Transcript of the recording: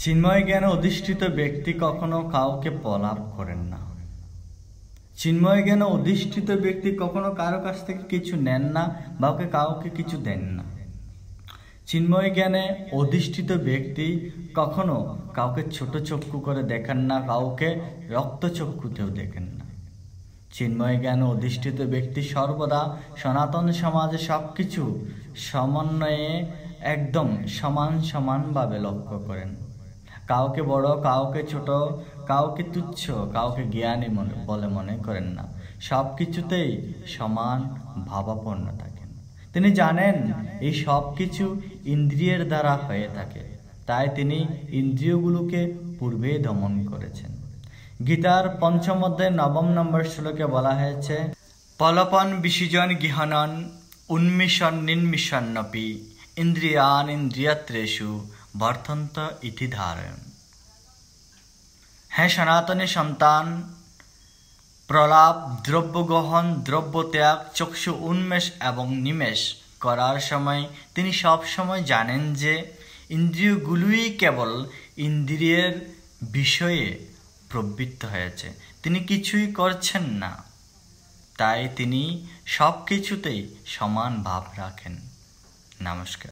চিন্ময় জ্ঞানে অধিষ্ঠিত ব্যক্তি কখনো কাউকে প্রলাপ করেন না। চিন্ময় জ্ঞানে অধিষ্ঠিত ব্যক্তি কখনো কারো কাছ থেকে কিছু নেন না বা কাউকে কিছু দেন না। চিন্ময় জ্ঞানে অধিষ্ঠিত ব্যক্তি কখনো কাউকে ছোট চক্ষু করে দেখেন না, কাউকে রক্তচক্ষুতেও দেখেন না। চিন্ময় জ্ঞানে অধিষ্ঠিত ব্যক্তি সর্বদা সনাতন সমাজে সবকিছু সমন্বয়ে একদম সমানভাবে লক্ষ্য করেন। কাউকে বড়, কাউকে ছোট, কাউকে তুচ্ছ, কাউকে জ্ঞানী বলে মনে করেন না। সব কিছুতেই সমান ভাবাপন্ন থাকেন। তিনি জানেন এই সব কিছু ইন্দ্রিয়ের দ্বারা হয়ে থাকে, তাই তিনি ইন্দ্রিয়গুলোকে পূর্বে দমন করেছেন। গীতার পঞ্চম অধ্যায় 9 নম্বর শ্লোকে বলা হয়েছে, পলপন বিসৃজন গৃহণন উন্মিষণ নির্মিষন্নপি ইন্দ্রিয়ান ইন্দ্রিয়াত্রেষু বর্তন্ত ইতি ধারয়ন। হ্যাঁ সনাতনী সন্তান, প্রলাপ, দ্রব্য গ্রহণ, দ্রব্য ত্যাগ, চক্ষু উন্মেষ এবং নিমেষ করার সময় তিনি সব সময় জানেন যে ইন্দ্রিয়গুলোই কেবল ইন্দ্রিয়ের বিষয়ে প্রবৃত্ত হয়েছে, তিনি কিছুই করছেন না। তাই তিনি সব কিছুতেই সমান ভাব রাখেন। নমস্কার।